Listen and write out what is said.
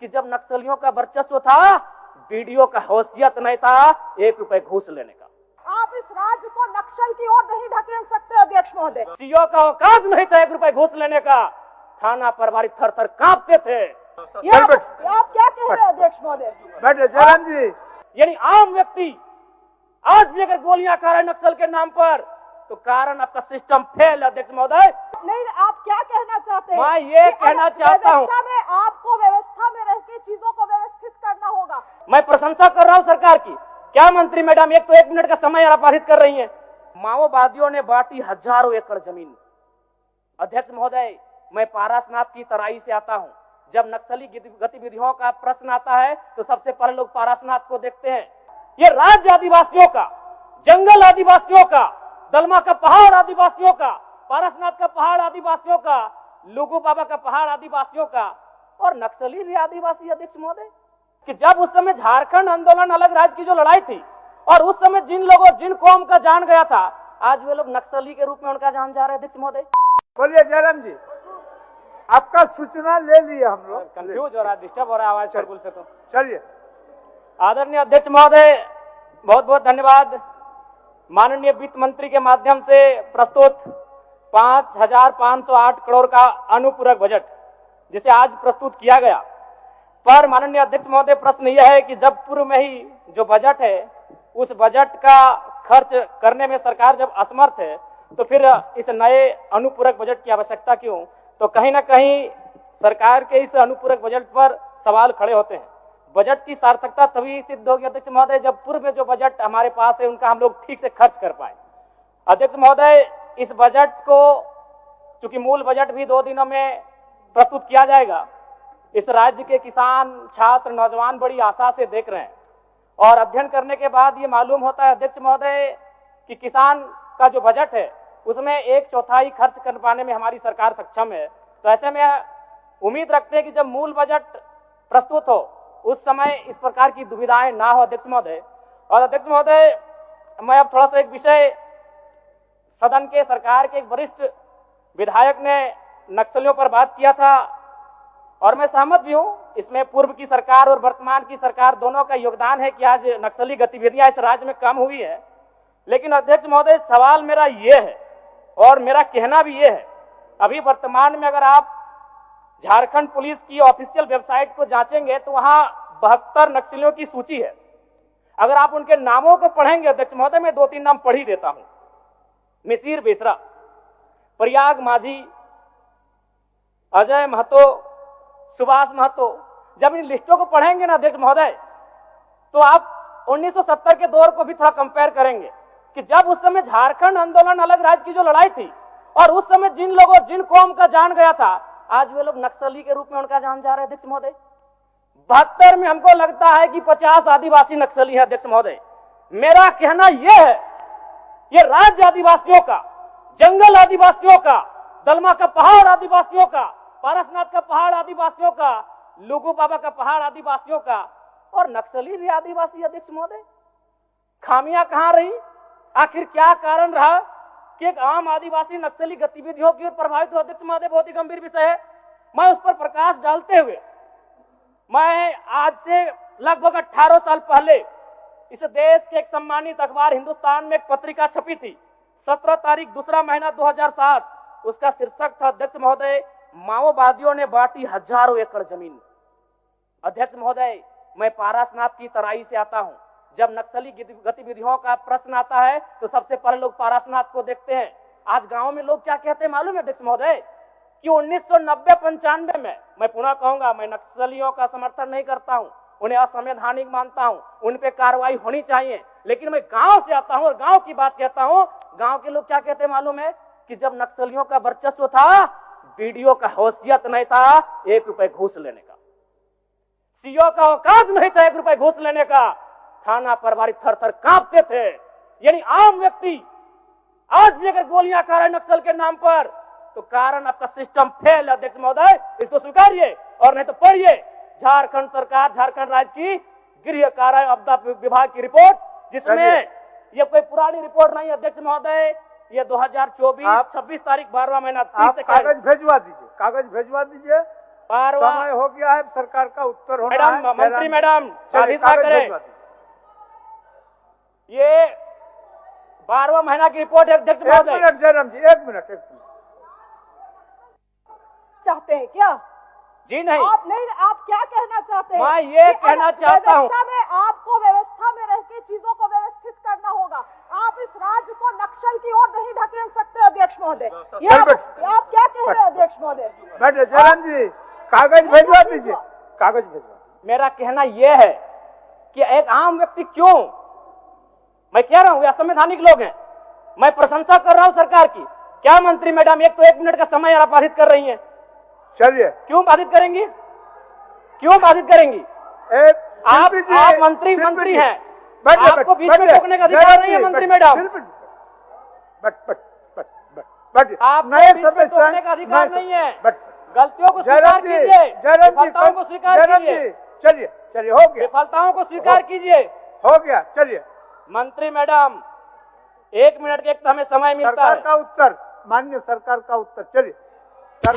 कि जब नक्सलियों का वर्चस्व था, वीडियो का हैसियत नहीं था 1 रुपए घूस लेने का। आप इस राज्य को नक्सल की ओर नहीं ढकेल सकते अध्यक्ष महोदय। सीओ का औकात नहीं था 1 रुपए घूस लेने का। थाना प्रभारी थर थर कांपते थे। ये आप क्या कह रहे हैं अध्यक्ष महोदय? बैठे जयराम जी। यानी आम व्यक्ति आज भी अगर गोलियां खा रहे हैं नक्सल के नाम पर, तो कारण आपका सिस्टम फेल है अध्यक्ष महोदय। नहीं, आप क्या कहना चाहते हैं? मैं ये कहना चाहता हूं, आपको व्यवस्था में रह के चीजों को व्यवस्थित करना होगा। मैं प्रशंसा कर रहा हूं सरकार की। क्या मंत्री मैडम, एक तो 1 मिनट का समय आपराधित कर रही हैं। माओवादियों ने बांटी हजारों एकड़ जमीन। अध्यक्ष महोदय, मैं पारसनाथ की तराई से आता हूं। जब नक्सली गतिविधियों का प्रश्न आता है तो सबसे पहले लोग पारसनाथ को देखते हैं। ये राज्य आदिवासियों का, जंगल आदिवासियों का, दलमा का पहाड़ आदिवासियों का, पारसनाथ का पहाड़ आदिवासियों का, लुगू बाबा का पहाड़ आदिवासियों का, और नक्सली भी आदिवासी। अध्यक्ष महोदय, कि जब उस समय झारखंड आंदोलन अलग राज्य की जो लड़ाई थी, और उस समय जिन लोगों जिन कौम का जान गया था, आज वे लोग नक्सली के रूप में उनका जान जा रहे हैं। अध्यक्ष महोदय, बोलिए जयराम जी, आपका सूचना ले लिया हम लोग। कंफ्यूज हो रहा है, डिस्टर्ब हो रहा है आवाज बिल्कुल से। तो चलिए। आदरणीय अध्यक्ष महोदय, बहुत बहुत धन्यवाद। माननीय वित्त मंत्री के माध्यम से प्रस्तुत 5,508 करोड़ का अनुपूरक बजट जिसे आज प्रस्तुत किया गया, पर माननीय अध्यक्ष महोदय प्रश्न यह है कि जब पूर्व में ही जो बजट है उस बजट का खर्च करने में सरकार जब असमर्थ है, तो फिर इस नए अनुपूरक बजट की आवश्यकता क्यों? तो कहीं ना कहीं सरकार के इस अनुपूरक बजट पर सवाल खड़े होते हैं। बजट की सार्थकता तभी सिद्ध होगी अध्यक्ष महोदय जब पूर्व में जो बजट हमारे पास है उनका हम लोग ठीक से खर्च कर पाए। अध्यक्ष महोदय, इस बजट को चूंकि मूल बजट भी 2 दिनों में प्रस्तुत किया जाएगा, इस राज्य के किसान, छात्र, नौजवान बड़ी आशा से देख रहे हैं, और अध्ययन करने के बाद ये मालूम होता है अध्यक्ष महोदय कि किसान का जो बजट है उसमें 1/4 खर्च कर पाने में हमारी सरकार सक्षम है। तो ऐसे में उम्मीद रखते हैं कि जब मूल बजट प्रस्तुत हो उस समय इस प्रकार की दुविधाएं ना हो अध्यक्ष महोदय। और अध्यक्ष महोदय, मैं अब थोड़ा सा एक विषय, सदन के सरकार के एक वरिष्ठ विधायक ने नक्सलियों पर बात किया था, और मैं सहमत भी हूं। इसमें पूर्व की सरकार और वर्तमान की सरकार दोनों का योगदान है कि आज नक्सली गतिविधियां इस राज्य में कम हुई है। लेकिन अध्यक्ष महोदय, सवाल मेरा ये है और मेरा कहना भी ये है, अभी वर्तमान में अगर आप झारखंड पुलिस की ऑफिशियल वेबसाइट को जांचेंगे तो वहां 72 नक्सलियों की सूची है। अगर आप उनके नामों को पढ़ेंगे अध्यक्ष महोदय, मैं 2-3 नाम पढ़ ही देता हूं। मिसिर बेसरा, प्रयाग माझी, अजय महतो, सुभाष महतो। जब इन लिस्टों को पढ़ेंगे ना अध्यक्ष महोदय, तो आप 1970 के दौर को भी थोड़ा कंपेयर करेंगे कि जब उस समय झारखंड आंदोलन अलग राज्य की जो लड़ाई थी, और उस समय जिन लोगों जिन कौम का जान गया था, आज वे लोग नक्सली के रूप में उनका जान जा रहे हैं। अध्यक्ष महोदय, 72 में हमको लगता है कि 50 आदिवासी नक्सली है। अध्यक्ष महोदय, मेरा कहना यह है, ये राज्य आदिवासियों का, जंगल आदिवासियों का, दलमा का पहाड़ आदिवासियों का, पारसनाथ का पहाड़ आदिवासियों का, लुगू बाबा का पहाड़ आदिवासियों का, और नक्सली भी आदिवासी। अध्यक्ष महोदय, खामियां कहां रही? आखिर क्या कारण रहा कि एक आम आदिवासी नक्सली गतिविधियों की ओर प्रभावित हो? अध्यक्ष महोदय, बहुत ही गंभीर विषय है। मैं उस पर प्रकाश डालते हुए, मैं आज से लगभग 18 साल पहले इस देश के एक सम्मानित अखबार हिंदुस्तान में एक पत्रिका छपी थी, 17 तारीख 2रा महीना 2007। उसका शीर्षक था अध्यक्ष महोदय, माओवादियों ने बांटी हजारों एकड़ जमीन। अध्यक्ष महोदय, मैं पारसनाथ की तराई से आता हूं। जब नक्सली गतिविधियों का प्रश्न आता है तो सबसे पहले लोग पारसनाथ को देखते हैं। आज गांव में लोग क्या कहते हैं मालूम है अध्यक्ष महोदय, कि 1990-95 में, मैं पुनः कहूंगा, मैं नक्सलियों का समर्थन नहीं करता हूं, उन्हें असंवैधानिक मानता हूं, उन पे कार्रवाई होनी चाहिए, लेकिन मैं गांव से आता हूं और गांव की बात कहता हूं। गांव के लोग क्या कहते हैं मालूम है, कि जब नक्सलियों का वर्चस्व था, वीडियो का हैसियत नहीं था 1 रुपए घूस लेने का, सीओ का औकात नहीं था 1 रुपए घूस लेने का। थाना प्रभारी थर थर कांपते थे। यानी आम व्यक्ति आज भी अगर गोलियां खा रहे नक्सल के नाम पर, तो कारण आपका सिस्टम फेल है अध्यक्ष महोदय, इसको स्वीकारिए, और नहीं तो पढ़िए झारखंड सरकार, झारखंड राज्य की गृह कारा आपदा विभाग की रिपोर्ट, जिसमें ये कोई पुरानी रिपोर्ट नहीं है अध्यक्ष महोदय, ये 2024 26 तारीख 12वां महीना 30 कागज भेजवा दीजिए, कागज भेजवा दीजिए। बारवा समय हो गया है, सरकार का उत्तर होना है। मैडम, मंत्री मैडम चलिए, साधित ना कागज करें। भिजवा दीजिए। ये 12वां महीना की रिपोर्ट है अध्यक्ष एक महोदय। मिनट जयराम जी, एक मिनट। चाहते हैं क्या? जी नहीं, आप नहीं, आप क्या कहना चाहते हैं? मैं ये कि कहना चाहता हूं। व्यवस्था में आपको व्यवस्था में रह के चीजों को व्यवस्थित करना होगा। आप इस राज्य को नक्सल की ओर नहीं ढकेल सकते अध्यक्ष महोदय। ये चल आप बैठ। आप क्या कह रहे हैं अध्यक्ष महोदय? बैठे जयराम जी, कागज भिजवा दीजिए, कागज भिजवा। मेरा कहना यह है कि एक आम व्यक्ति क्यों, मैं कह रहा हूं ये असंवैधानिक लोग हैं, मैं प्रशंसा कर रहा हूं सरकार की। क्या मंत्री मैडम, एक तो 1 मिनट का समय आप बाधित कर रही हैं। चलिए, क्यों बाधित करेंगी, क्यों बाधित करेंगी? आप मंत्री हैं, आपको बीच में रोकने का अधिकार नहीं है मंत्री मैडम। आपको बीच में रोकने का अधिकार नहीं है। गलतियों को स्वीकार कीजिए, विफलताओं को स्वीकार कीजिए। चलिए चलिए, हो गया, विफलताओं को स्वीकार कीजिए। हो गया। चलिए, मंत्री मैडम 1 मिनट के एक तो हमें समय मिलता सरकार है। का उत्तर, माननीय सरकार का उत्तर। चलिए सर।